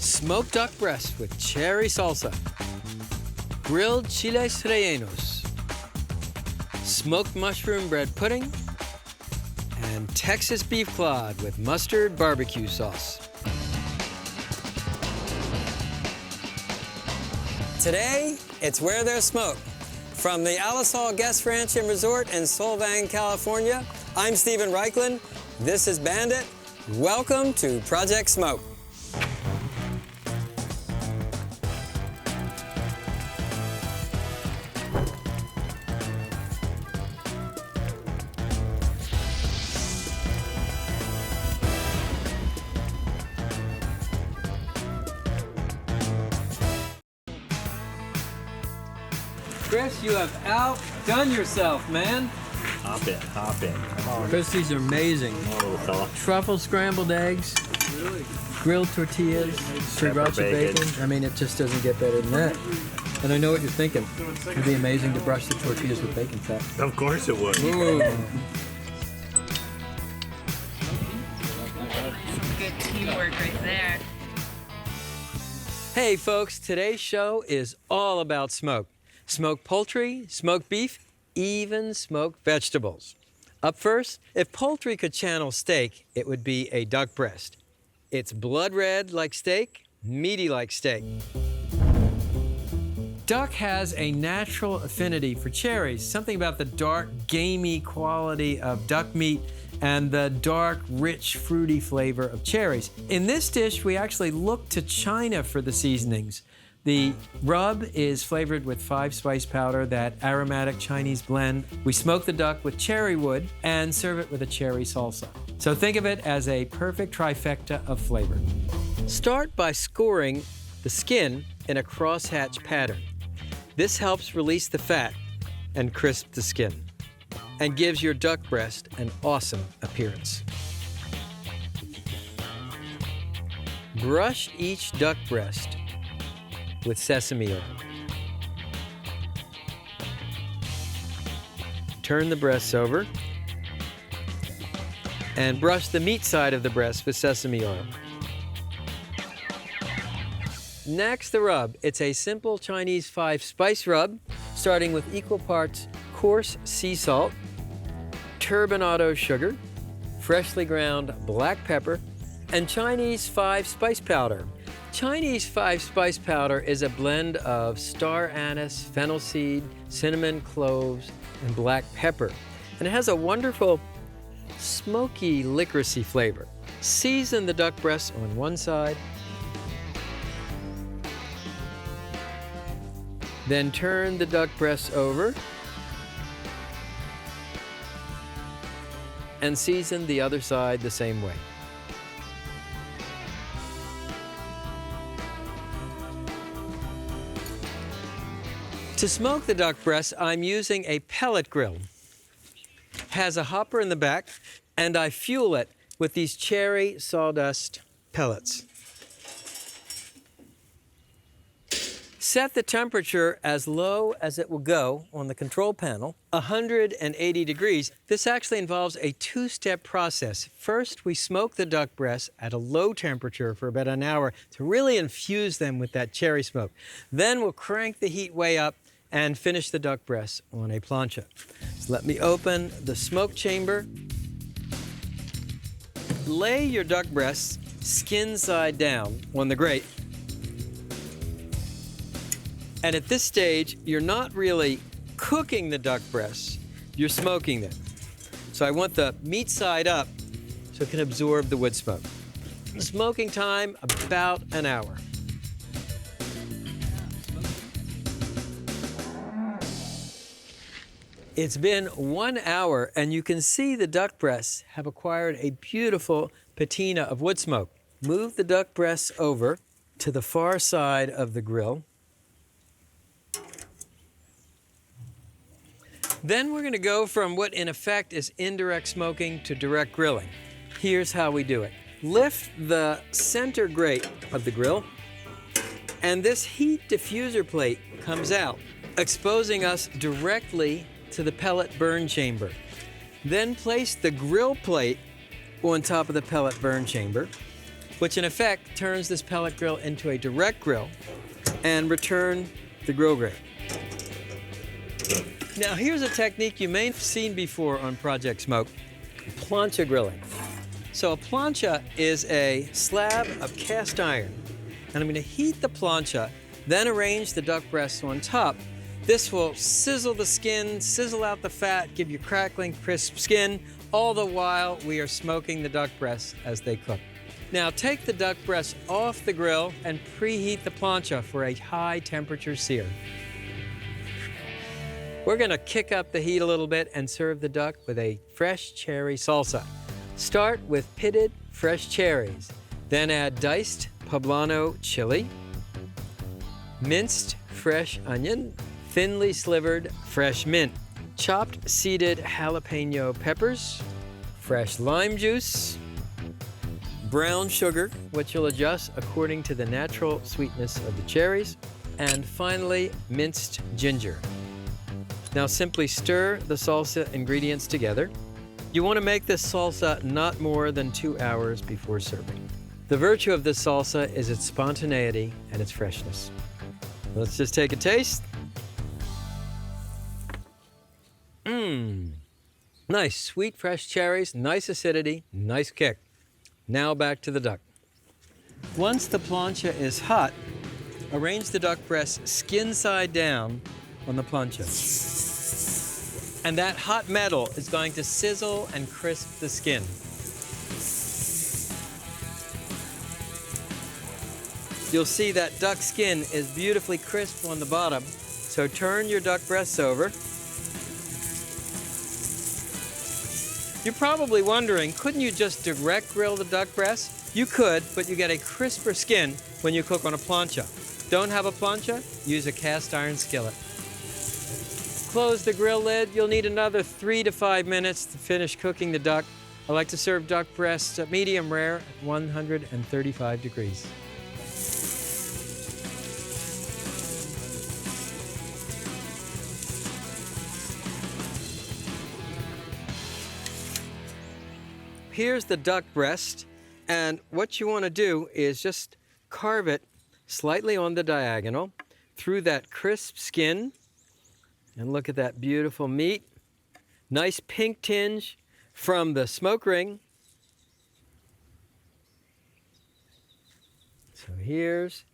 Smoked duck breast with cherry salsa. Grilled chiles rellenos. Smoked mushroom bread pudding. And Texas beef clod with mustard barbecue sauce. Today, it's where there's smoke. From the Alisal Guest Ranch and Resort in Solvang, California, I'm Stephen Raichlen. This is Bandit. Welcome to Project Smoke. Chris, you have outdone yourself, man. Hop in, hop in. Come on. Chris, these are amazing. Little fella. Truffle scrambled eggs, grilled tortillas, sriracha bacon. I mean, it just doesn't get better than that. And I know what you're thinking. It'd be amazing to brush the tortillas with bacon fat. Of course it would. Ooh. Good teamwork right there. Hey, folks, today's show is all about smoke. Smoked poultry, smoked beef, even smoked vegetables. Up first, if poultry could channel steak, it would be a duck breast. It's blood red like steak, meaty like steak. Duck has a natural affinity for cherries, something about the dark, gamey quality of duck meat and the dark, rich, fruity flavor of cherries. In this dish, we actually look to China for the seasonings. The rub is flavored with 5-spice powder, that aromatic Chinese blend. We smoke the duck with cherry wood and serve it with a cherry salsa. So think of it as a perfect trifecta of flavor. Start by scoring the skin in a crosshatch pattern. This helps release the fat and crisp the skin and gives your duck breast an awesome appearance. Brush each duck breast with sesame oil. Turn the breasts over and brush the meat side of the breast with sesame oil. Next, the rub. It's a simple Chinese 5-spice rub, starting with equal parts coarse sea salt, turbinado sugar, freshly ground black pepper, and Chinese 5-spice powder. Chinese 5-spice powder is a blend of star anise, fennel seed, cinnamon, cloves, and black pepper. And it has a wonderful smoky licorice flavor. Season the duck breast on one side, then turn the duck breast over and season the other side the same way. To smoke the duck breast, I'm using a pellet grill. Has a hopper in the back, and I fuel it with these cherry sawdust pellets. Set the temperature as low as it will go on the control panel, 180 degrees. This actually involves a 2-step process. First, we smoke the duck breasts at a low temperature for about an hour to really infuse them with that cherry smoke. Then we'll crank the heat way up and finish the duck breasts on a plancha. So let me open the smoke chamber. Lay your duck breasts skin side down on the grate. And at this stage, you're not really cooking the duck breasts, you're smoking them. So I want the meat side up so it can absorb the wood smoke. Smoking time, about an hour. It's been 1 hour, and you can see the duck breasts have acquired a beautiful patina of wood smoke. Move the duck breasts over to the far side of the grill. Then we're going to go from what in effect is indirect smoking to direct grilling. Here's how we do it. Lift the center grate of the grill, and this heat diffuser plate comes out, exposing us directly to the pellet burn chamber. Then place the grill plate on top of the pellet burn chamber. which in effect turns this pellet grill into a direct grill, and return the grill grate. Now here's a technique you may have seen before on Project Smoke, plancha grilling. So a plancha is a slab of cast iron, and I'm going to heat the plancha, then arrange the duck breasts on top. This will sizzle the skin, sizzle out the fat, give you crackling, crisp skin, all the while we are smoking the duck breasts as they cook. Now take the duck breasts off the grill and preheat the plancha for a high temperature sear. We're gonna kick up the heat a little bit and serve the duck with a fresh cherry salsa. Start with pitted fresh cherries, then add diced poblano chili, minced fresh onion, thinly slivered fresh mint, chopped seeded jalapeno peppers, fresh lime juice, brown sugar, which you'll adjust according to the natural sweetness of the cherries, and finally, minced ginger. Now simply stir the salsa ingredients together. You want to make this salsa not more than 2 hours before serving. The virtue of this salsa is its spontaneity and its freshness. Let's just take a taste. Nice, sweet, fresh cherries, nice acidity, nice kick. Now back to the duck. Once the plancha is hot, arrange the duck breast skin side down on the plancha. And that hot metal is going to sizzle and crisp the skin. You'll see that duck skin is beautifully crisp on the bottom, so turn your duck breasts over. You're probably wondering, couldn't you just direct grill the duck breast? You could, but you get a crisper skin when you cook on a plancha. Don't have a plancha? Use a cast iron skillet. Close the grill lid. You'll need another 3 to 5 minutes to finish cooking the duck. I like to serve duck breasts at medium rare at 135 degrees. Here's the duck breast, and what you want to do is just carve it slightly on the diagonal through that crisp skin, and look at that beautiful meat. Nice pink tinge from the smoke ring. So here's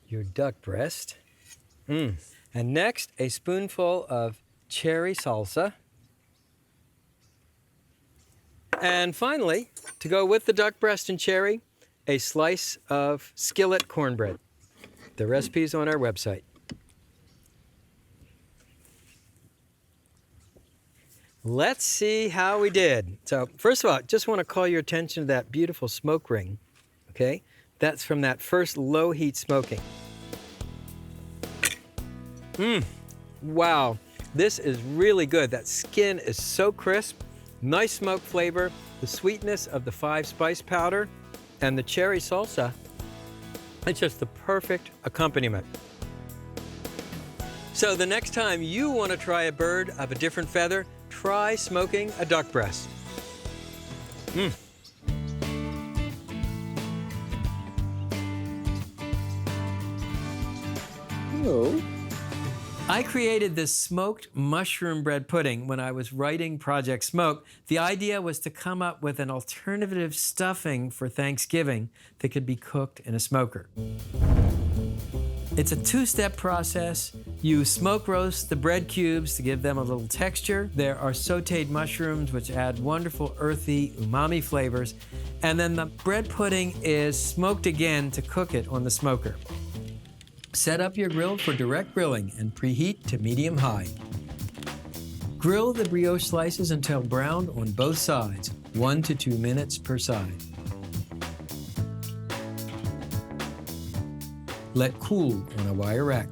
your duck breast. And next, a spoonful of cherry salsa. And finally, to go with the duck breast and cherry, a slice of skillet cornbread. The recipe's on our website. Let's see how we did. So first of all, just want to call your attention to that beautiful smoke ring, okay? That's from that first low heat smoking. Wow, this is really good. That skin is so crisp. Nice smoke flavor, the sweetness of the 5 spice powder, and the cherry salsa. It's just the perfect accompaniment. So the next time you want to try a bird of a different feather, try smoking a duck breast. Hello. I created this smoked mushroom bread pudding when I was writing Project Smoke. The idea was to come up with an alternative stuffing for Thanksgiving that could be cooked in a smoker. It's a 2-step process. You smoke roast the bread cubes to give them a little texture. There are sauteed mushrooms, which add wonderful earthy umami flavors. And then the bread pudding is smoked again to cook it on the smoker. Set up your grill for direct grilling and preheat to medium-high. Grill the brioche slices until brown on both sides, 1 to 2 minutes per side. Let cool on a wire rack.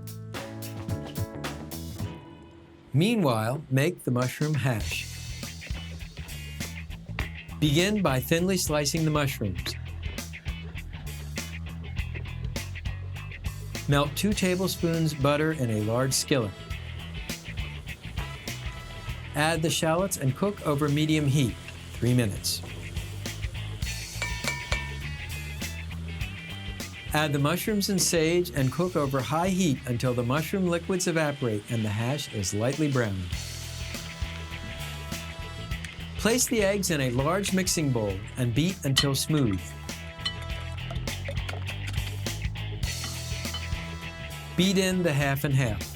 Meanwhile, make the mushroom hash. Begin by thinly slicing the mushrooms. Melt 2 tablespoons butter in a large skillet. Add the shallots and cook over medium heat, 3 minutes. Add the mushrooms and sage and cook over high heat until the mushroom liquids evaporate and the hash is lightly browned. Place the eggs in a large mixing bowl and beat until smooth. Beat in the half and half.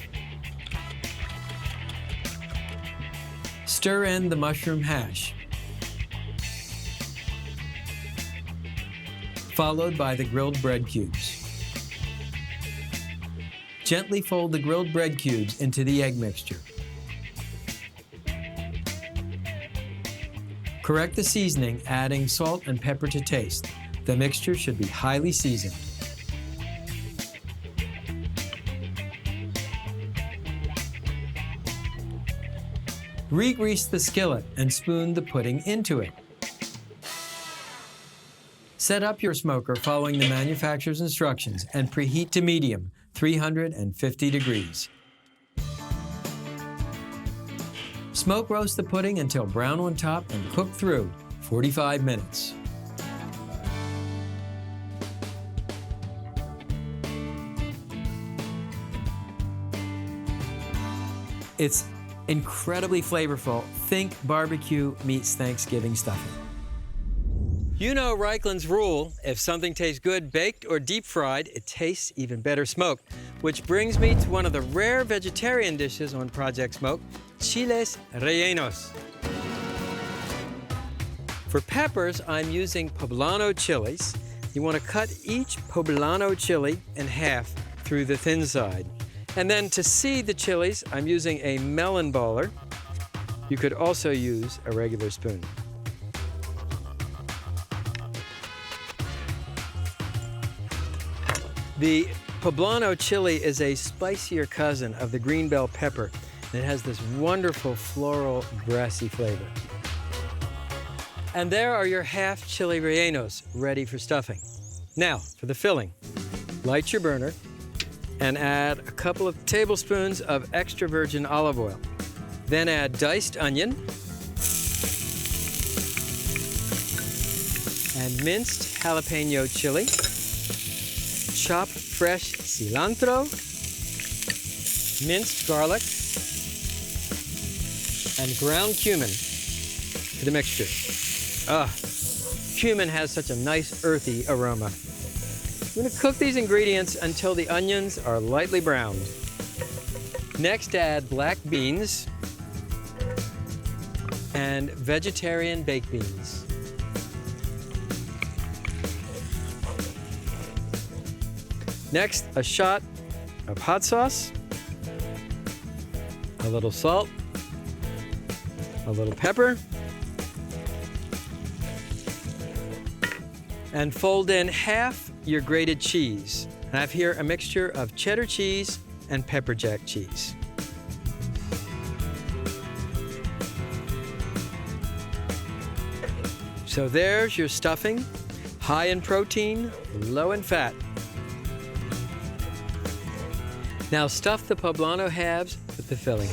Stir in the mushroom hash, followed by the grilled bread cubes. Gently fold the grilled bread cubes into the egg mixture. Correct the seasoning, adding salt and pepper to taste. The mixture should be highly seasoned. Re-grease the skillet and spoon the pudding into it. Set up your smoker following the manufacturer's instructions and preheat to medium, 350 degrees. Smoke roast the pudding until brown on top and cook through 45 minutes. It's incredibly flavorful. Think barbecue meets Thanksgiving stuffing. You know Reichlen's rule, if something tastes good baked or deep fried, it tastes even better smoked. Which brings me to one of the rare vegetarian dishes on Project Smoke, chiles rellenos. For peppers, I'm using poblano chilies. You want to cut each poblano chili in half through the thin side. And then to seed the chilies, I'm using a melon baller. You could also use a regular spoon. The poblano chili is a spicier cousin of the green bell pepper, and it has this wonderful floral, grassy flavor. And there are your half chili rellenos ready for stuffing. Now, for the filling. Light your burner and add a couple of tablespoons of extra virgin olive oil. Then add diced onion and minced jalapeno chili. Chop fresh cilantro, minced garlic, and ground cumin to the mixture. Cumin has such a nice earthy aroma. I'm going to cook these ingredients until the onions are lightly browned. Next, add black beans and vegetarian baked beans. Next, a shot of hot sauce, a little salt, a little pepper, and fold in half your grated cheese. I have here a mixture of cheddar cheese and pepper jack cheese. So there's your stuffing, high in protein, low in fat. Now stuff the poblano halves with the filling.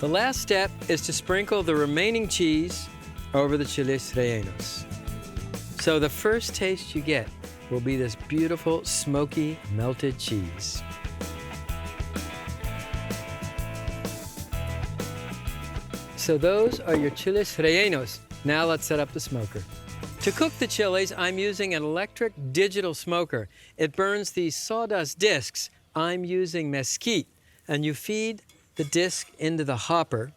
The last step is to sprinkle the remaining cheese over the chiles rellenos. So the first taste you get will be this beautiful, smoky, melted cheese. So those are your chiles rellenos. Now let's set up the smoker. To cook the chilies, I'm using an electric digital smoker. It burns these sawdust discs. I'm using mesquite, and you feed the disc into the hopper.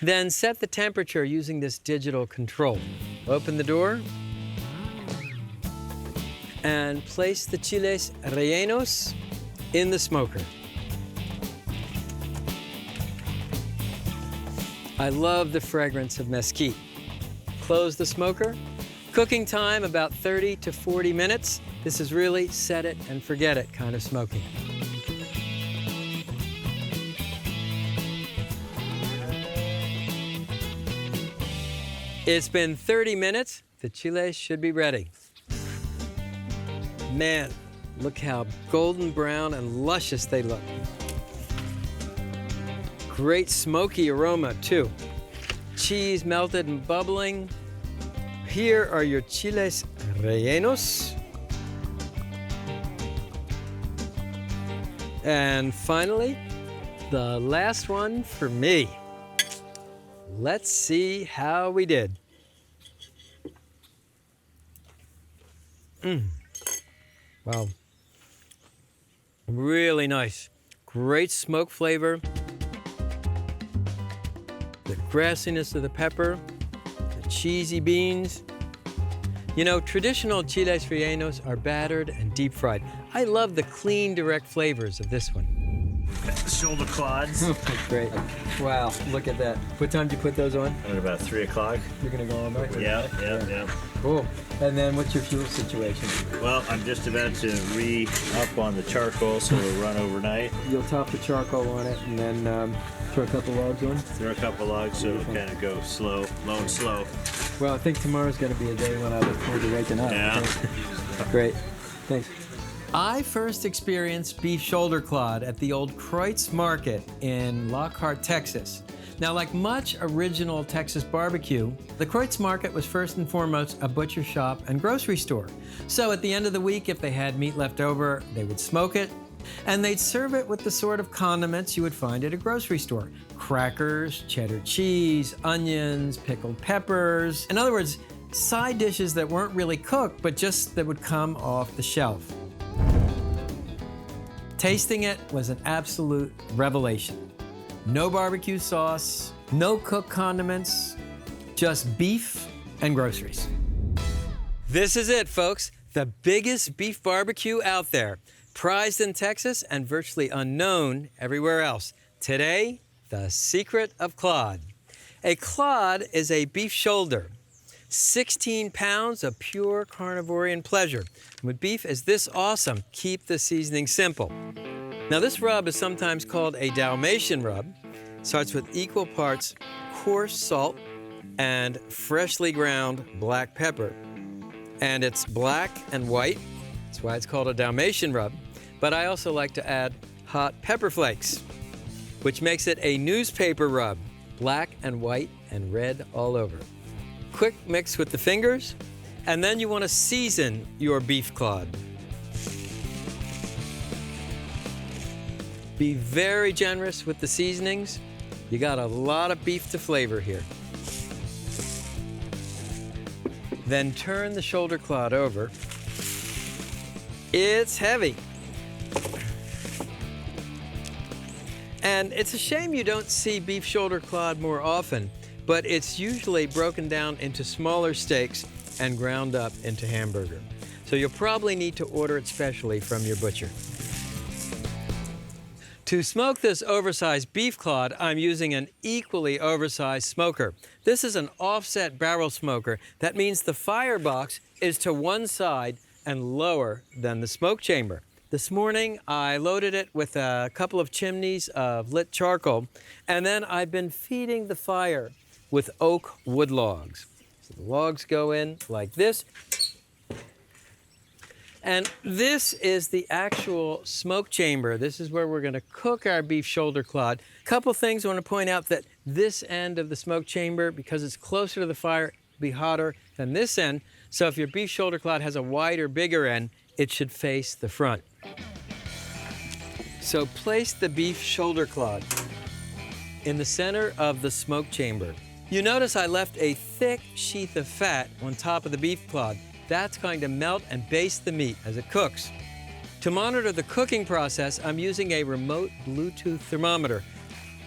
Then set the temperature using this digital control. Open the door and place the chiles rellenos in the smoker. I love the fragrance of mesquite. Close the smoker. Cooking time about 30 to 40 minutes. This is really set it and forget it kind of smoking. It's been 30 minutes. The chiles should be ready. Man, look how golden brown and luscious they look. Great smoky aroma too. Cheese melted and bubbling. Here are your chiles rellenos. And finally, the last one for me. Let's see how we did. Wow. Really nice. Great smoke flavor. The grassiness of the pepper, the cheesy beans. You know, traditional chiles rellenos are battered and deep fried. I love the clean, direct flavors of this one. Shoulder clods. Great. Wow, look at that. What time did you put those on? At about 3 o'clock. You're gonna go on, right? Yeah. Cool. And then what's your fuel situation? Well, I'm just about to re-up on the charcoal, so it'll run overnight. You'll top the charcoal on it and then throw a couple logs on? Throw a couple logs, so it'll kind of go slow, low and slow. Well, I think tomorrow's gonna be a day when I look forward to waking up. Yeah. Great. Thanks. I first experienced beef shoulder clod at the old Kreutz Market in Lockhart, Texas. Now, like much original Texas barbecue, the Kreutz Market was first and foremost a butcher shop and grocery store. So at the end of the week, if they had meat left over, they would smoke it, and they'd serve it with the sort of condiments you would find at a grocery store. Crackers, cheddar cheese, onions, pickled peppers. In other words, side dishes that weren't really cooked, but just that would come off the shelf. Tasting it was an absolute revelation. No barbecue sauce, no cooked condiments, just beef and groceries. This is it, folks. The biggest beef barbecue out there. Prized in Texas and virtually unknown everywhere else. Today, the secret of clod. A clod is a beef shoulder. 16 pounds of pure carnivorian pleasure. With beef is this awesome, keep the seasoning simple. Now this rub is sometimes called a Dalmatian rub. Starts with equal parts coarse salt and freshly ground black pepper. And it's black and white, that's why it's called a Dalmatian rub. But I also like to add hot pepper flakes, which makes it a newspaper rub, black and white and red all over. Quick mix with the fingers, and then you want to season your beef clod. Be very generous with the seasonings. You got a lot of beef to flavor here. Then turn the shoulder clod over. It's heavy. And it's a shame you don't see beef shoulder clod more often, but it's usually broken down into smaller steaks and ground up into hamburger. So you'll probably need to order it specially from your butcher. To smoke this oversized beef clod, I'm using an equally oversized smoker. This is an offset barrel smoker. That means the firebox is to one side and lower than the smoke chamber. This morning, I loaded it with a couple of chimneys of lit charcoal, and then I've been feeding the fire with oak wood logs. So the logs go in like this. And this is the actual smoke chamber. This is where we're gonna cook our beef shoulder clod. Couple things I wanna point out, that this end of the smoke chamber, because it's closer to the fire, will be hotter than this end. So if your beef shoulder clod has a wider, bigger end, it should face the front. So place the beef shoulder clod in the center of the smoke chamber. You notice I left a thick sheath of fat on top of the beef clod. That's going to melt and baste the meat as it cooks. To monitor the cooking process, I'm using a remote Bluetooth thermometer.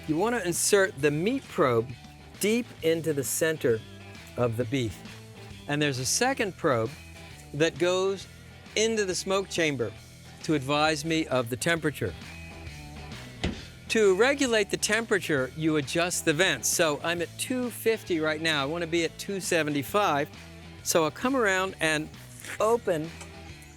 You want to insert the meat probe deep into the center of the beef. And there's a second probe that goes into the smoke chamber to advise me of the temperature. To regulate the temperature, you adjust the vents. So I'm at 250 right now. I want to be at 275. So I'll come around and open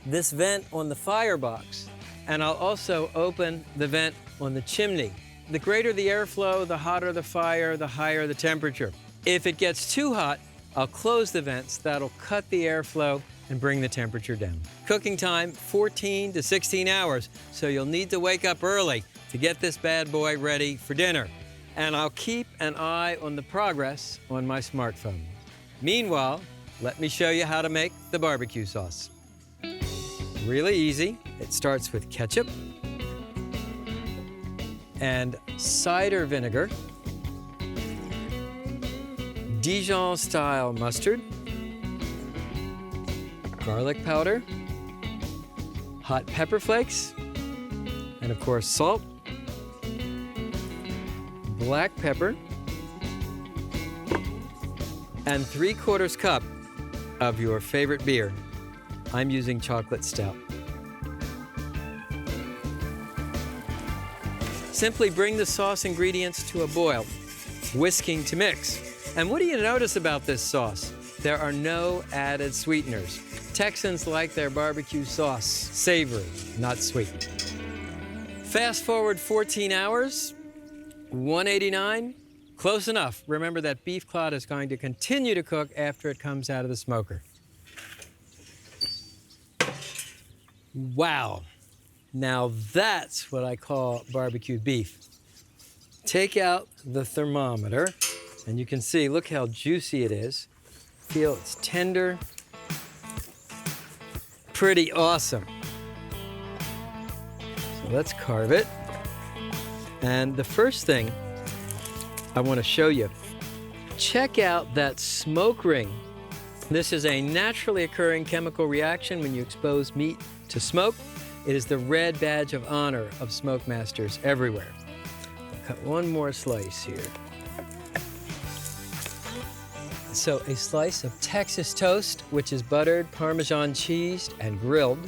this vent on the firebox, and I'll also open the vent on the chimney. The greater the airflow, the hotter the fire, the higher the temperature. If it gets too hot, I'll close the vents. That'll cut the airflow and bring the temperature down. Cooking time, 14 to 16 hours, so you'll need to wake up early to get this bad boy ready for dinner. And I'll keep an eye on the progress on my smartphone. Meanwhile, let me show you how to make the barbecue sauce. Really easy. It starts with ketchup and cider vinegar, Dijon-style mustard, garlic powder, hot pepper flakes, and of course salt, black pepper, and 3/4 cup of your favorite beer. I'm using chocolate stout. Simply bring the sauce ingredients to a boil, whisking to mix. And what do you notice about this sauce? There are no added sweeteners. Texans like their barbecue sauce savory, not sweet. Fast forward 14 hours, 189, close enough. Remember that beef clod is going to continue to cook after it comes out of the smoker. Wow. Now that's what I call barbecued beef. Take out the thermometer, and you can see, look how juicy it is. Feel it's tender. Pretty awesome. So let's carve it. And the first thing I want to show you, check out that smoke ring. This is a naturally occurring chemical reaction when you expose meat to smoke. It is the red badge of honor of smoke masters everywhere. I'll cut one more slice here. So a slice of Texas toast, which is buttered, Parmesan cheesed, and grilled.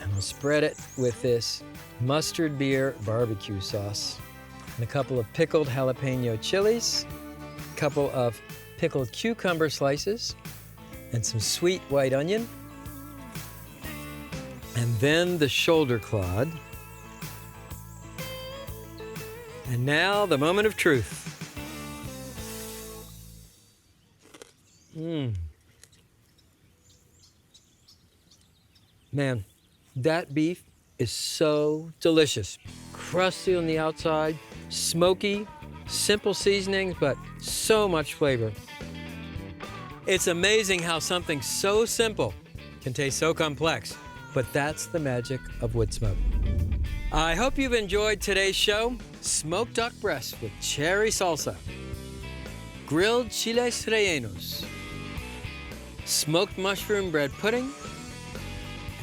And we'll spread it with this mustard beer barbecue sauce. And a couple of pickled jalapeno chilies, a couple of pickled cucumber slices, and some sweet white onion. And then the shoulder clod. And now the moment of truth. Man, that beef is so delicious. Crusty on the outside, smoky, simple seasonings, but so much flavor. It's amazing how something so simple can taste so complex, but that's the magic of wood smoke. I hope you've enjoyed today's show. Smoked duck breast with cherry salsa, grilled chiles rellenos, smoked mushroom bread pudding,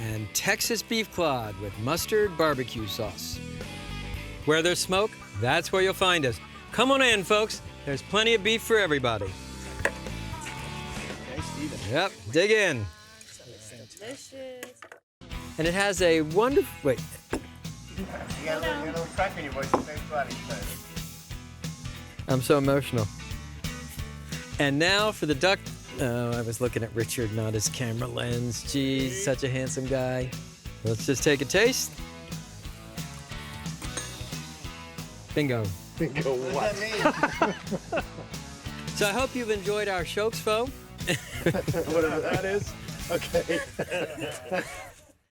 and Texas beef clod with mustard barbecue sauce. Where there's smoke, that's where you'll find us. Come on in, folks. There's plenty of beef for everybody. Yep, dig in. Delicious. And it has a wonderful, wait. You got a little crack in your voice. Thanks for letting me. I'm so emotional. And now for the duck. Oh, I was looking at Richard, not his camera lens. Geez, such a handsome guy. Let's just take a taste. Bingo. Bingo what? So I hope you've enjoyed our Chokes Faux. Whatever that is. Okay.